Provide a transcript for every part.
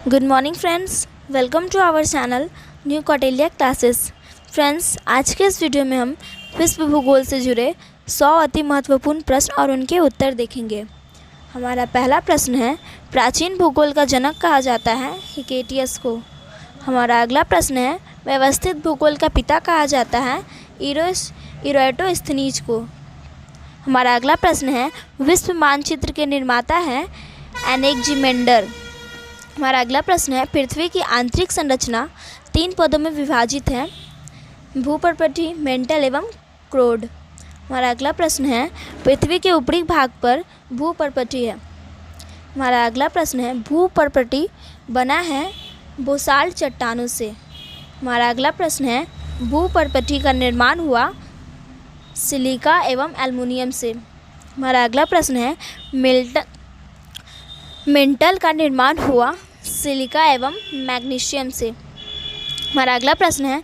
Good morning friends, welcome to our channel new Kautilya classes. Friends, आज के इस video में हम विश्व भूगोल से जुड़े 100 अति महत्वपूर्ण प्रश्न और उनके उत्तर देखेंगे। हमारा पहला प्रश्न है, प्राचीन भूगोल का जनक कहा जाता है हिकेटियस को। हमारा अगला प्रश्न है, व्यवस्थित भूगोल का पिता कहा जाता है इराटोस्थनीज को। हमारा अगला प्रश्न है, विश्व मानचित्र के निर्माता है एनेक्जिमेंडर। हमारा अगला प्रश्न है, पृथ्वी की आंतरिक संरचना 3 पदों में विभाजित है, भूपर्पटी, मेंटल एवं क्रोड। हमारा अगला प्रश्न है, पृथ्वी के ऊपरी भाग पर भूपर्पटी है। हमारा अगला प्रश्न है, भूपर्पटी बना है बोसाल्ट चट्टानों से। हमारा अगला प्रश्न है, भूपर्पटी का निर्माण हुआ सिलिका एवं एल्युमिनियम से। हमारा अगला प्रश्न है, मेंटल का निर्माण हुआ सिलिका एवं मैग्नीशियम से। हमारा अगला प्रश्न है,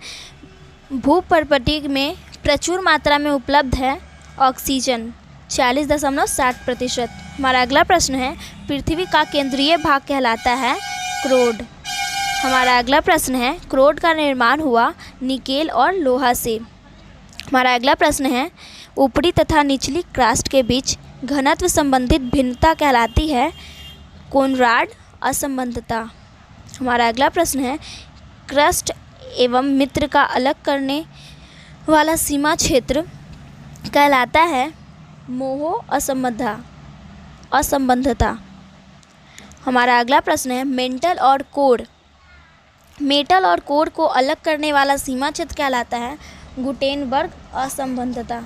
भूपर्पटी में प्रचुर मात्रा में उपलब्ध है ऑक्सीजन 40.60%। हमारा अगला प्रश्न है, पृथ्वी का केंद्रीय भाग कहलाता है क्रोड। हमारा अगला प्रश्न है, क्रोड का निर्माण हुआ निकेल और लोहा से। हमारा अगला प्रश्न है, ऊपरी तथा निचली क्रस्ट के बीच घनत्व संबंधित भिन्नता कहलाती है कोनराड असंबद्धता। हमारा अगला प्रश्न है, क्रस्ट एवं मित्र का अलग करने वाला सीमा क्षेत्र कहलाता है मोहो असंबद्धता। हमारा अगला प्रश्न है, मेटल और कोर को अलग करने वाला सीमा क्षेत्र कहलाता है गुटेनबर्ग असंबद्धता।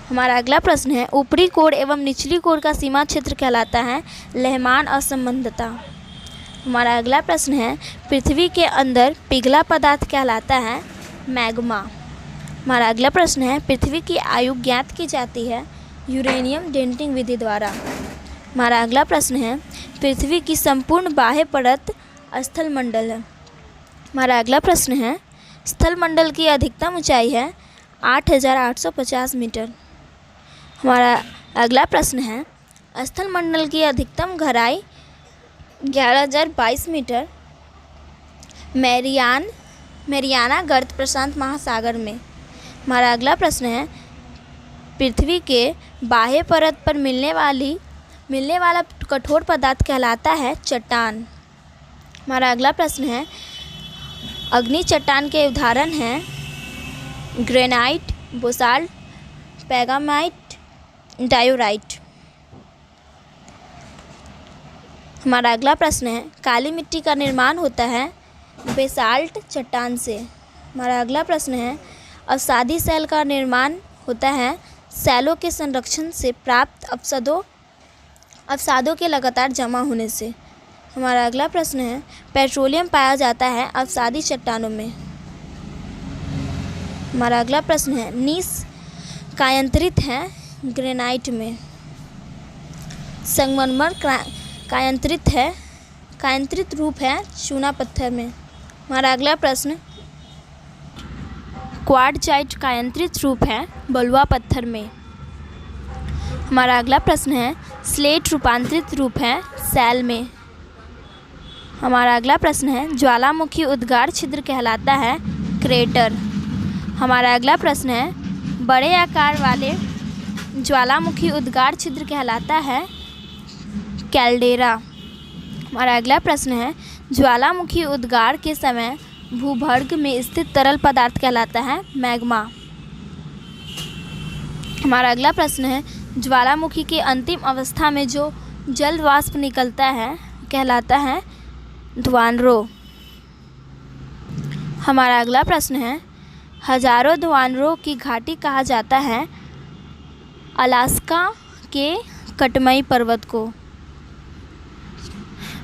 हमारा अगला प्रश्न है, ऊपरी कोर एवं निचली कोर का सीमा क्षेत्र कहलाता है लेहमान असंबद्धता। हमारा अगला प्रश्न है, पृथ्वी के अंदर पिघला पदार्थ कहलाता है मैग्मा। हमारा अगला प्रश्न है, पृथ्वी की आयु ज्ञात की जाती है यूरेनियम डेटिंग विधि द्वारा। हमारा अगला प्रश्न है, पृथ्वी की संपूर्ण बाह्य परत स्थलमंडल है। हमारा अगला प्रश्न है, स्थलमंडल की अधिकतम ऊंचाई है 8,850 मीटर। हमारा अगला प्रश्न है, स्थलमंडल की अधिकतम गहराई 11,022 मीटर मैरियाना गर्त प्रशांत महासागर में। हमारा अगला प्रश्न है, पृथ्वी के बाह्य परत पर मिलने वाला कठोर पदार्थ कहलाता है चट्टान। हमारा अगला प्रश्न है, अग्नि चट्टान के उदाहरण हैं ग्रेनाइट, बोसाल्ट, पैगामाइट, डायोराइट। हमारा अगला प्रश्न है, काली मिट्टी का निर्माण होता है बेसाल्ट चट्टान से। हमारा अगला प्रश्न है, अवसादी सेल का निर्माण होता है सेलों के संरक्षण से प्राप्त अवसादों के लगातार जमा होने से। हमारा अगला प्रश्न है, पेट्रोलियम पाया जाता है अवसादी चट्टानों में। हमारा अगला प्रश्न है, नीस कायांतरित है ग्रेनाइट में। संगमरमर कायांतरित रूप है चूना पत्थर में। हमारा अगला प्रश्न, क्वार्टजाइट कायांतरित रूप है बलुआ पत्थर में। हमारा अगला प्रश्न है, स्लेट रूपांतरित रूप है सैल में। हमारा अगला प्रश्न है, ज्वालामुखी उद्गार छिद्र कहलाता है क्रेटर। हमारा अगला प्रश्न है, बड़े आकार वाले ज्वालामुखी उद्गार छिद्र कहलाता है कैल्डेरा। हमारा अगला प्रश्न है, ज्वालामुखी उद्गार के समय भूभर्ग में स्थित तरल पदार्थ कहलाता है मैग्मा। हमारा अगला प्रश्न है, ज्वालामुखी के अंतिम अवस्था में जो जल वाष्प निकलता है कहलाता है ध्वानरो। हमारा अगला प्रश्न है, हजारों ध्वानरों की घाटी कहा जाता है अलास्का के कटमई पर्वत को।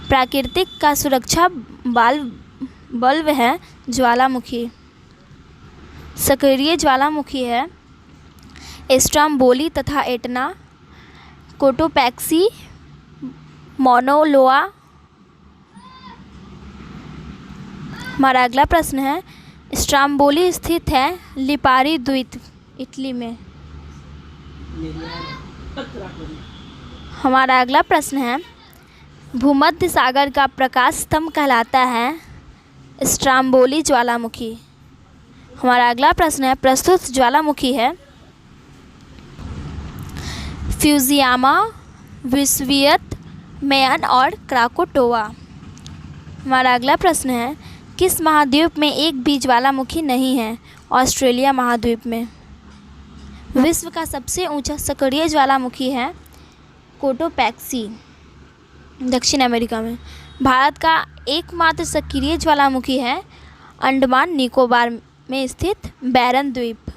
प्राकृतिक का सुरक्षा बल्ब है ज्वालामुखी। सक्रिय ज्वालामुखी है एस्ट्रोम्बोली तथा एटना, कोटोपैक्सी, मौना लोआ। हमारा अगला प्रश्न है, स्ट्रोम्बोली स्थित है लिपारी द्वीप इटली में। हमारा अगला प्रश्न है, भूमध्य सागर का प्रकाश स्तंभ कहलाता है स्ट्राम्बोली ज्वालामुखी। हमारा अगला प्रश्न है, प्रस्तुत ज्वालामुखी है फ्यूजियामा, वेसुवियस, मेयन और क्राकोटोवा। हमारा अगला प्रश्न है, किस महाद्वीप में एक भी ज्वालामुखी नहीं है? ऑस्ट्रेलिया महाद्वीप में। विश्व का सबसे ऊंचा सक्रिय ज्वालामुखी है कोटोपैक्सी, दक्षिण अमेरिका में। भारत का एकमात्र सक्रिय ज्वालामुखी है अंडमान निकोबार में स्थित बैरन द्वीप।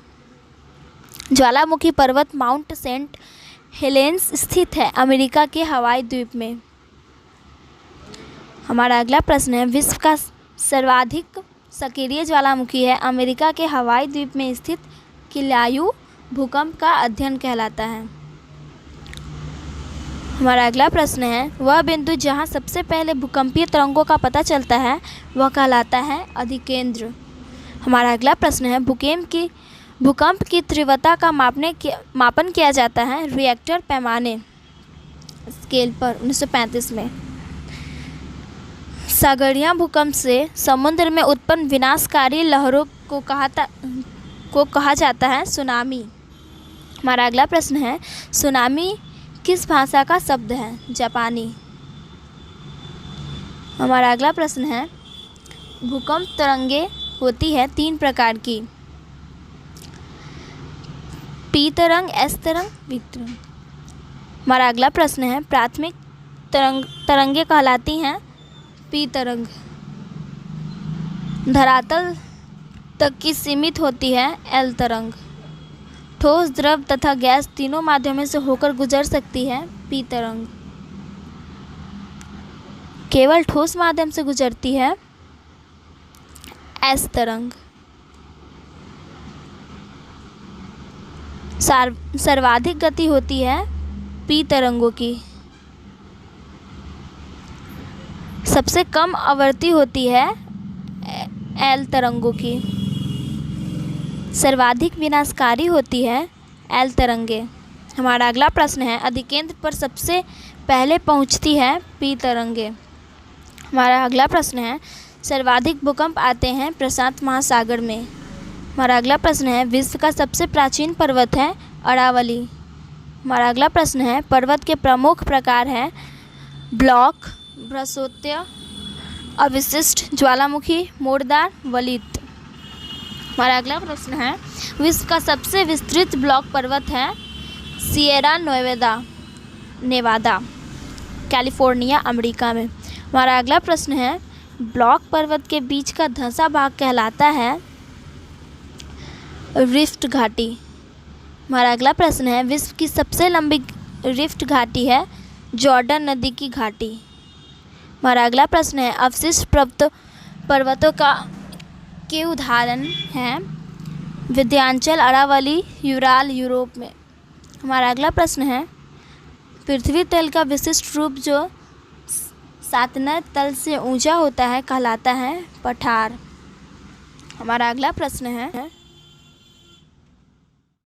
ज्वालामुखी पर्वत माउंट सेंट हेलेंस स्थित है अमेरिका के हवाई द्वीप में। हमारा अगला प्रश्न है, विश्व का सर्वाधिक सक्रिय ज्वालामुखी है अमेरिका के हवाई द्वीप में स्थित किलायू भूकंप का अध्ययन कहलाता है। हमारा अगला प्रश्न है, वह बिंदु जहां सबसे पहले भूकंपीय तरंगों का पता चलता है वह कहलाता है अधिकेंद्र। हमारा अगला प्रश्न है, भूकंप की तीव्रता का मापन किया जाता है रिएक्टर पैमाने स्केल पर 1935 में। सागरीय भूकंप से समुद्र में उत्पन्न विनाशकारी लहरों को कहा जाता है सुनामी। हमारा अगला प्रश्न है, सुनामी किस भाषा का शब्द है? जापानी। हमारा अगला प्रश्न है, भूकंप तरंगे होती है 3 प्रकार की, पी तरंग, एस तरंग, वी तरंग। हमारा अगला प्रश्न है, प्राथमिक तरंगे कहलाती हैं पी तरंग, धरातल तक की सीमित होती है एल तरंग, ठोस, द्रव तथा गैस तीनों माध्यमों से होकर गुजर सकती है पी तरंग, केवल ठोस माध्यम से गुजरती है एस तरंग। सर्वाधिक गति होती है पी तरंगों की, सबसे कम आवृत्ति होती है एल तरंगों की, सर्वाधिक विनाशकारी होती है एल तरंगे। हमारा अगला प्रश्न है, अधिकेंद्र पर सबसे पहले पहुंचती है पी तरंगे। हमारा अगला प्रश्न है, सर्वाधिक भूकंप आते हैं प्रशांत महासागर में। हमारा अगला प्रश्न है, विश्व का सबसे प्राचीन पर्वत है अरावली। हमारा अगला प्रश्न है, पर्वत के प्रमुख प्रकार हैं ब्लॉक, बृहस्पति, अवशिष्ट, ज्वालामुखी, मोड़दार, वलित। हमारा अगला प्रश्न है, विश्व का सबसे विस्तृत ब्लॉक पर्वत है सिएरा नेवादा, कैलिफोर्निया, अमेरिका में। हमारा अगला प्रश्न है, ब्लॉक पर्वत के बीच का धंसा भाग कहलाता है रिफ्ट घाटी। हमारा अगला प्रश्न है, विश्व की सबसे लंबी रिफ्ट घाटी है जॉर्डन नदी की घाटी। हमारा अगला प्रश्न है, अवशिष्ट पर्वतों के उदाहरण हैं विंध्याचल, अरावली, यूराल, यूरोप में। हमारा अगला प्रश्न है, पृथ्वी तल का विशिष्ट रूप जो सातनय तल से ऊंचा होता है कहलाता है पठार। हमारा अगला प्रश्न है,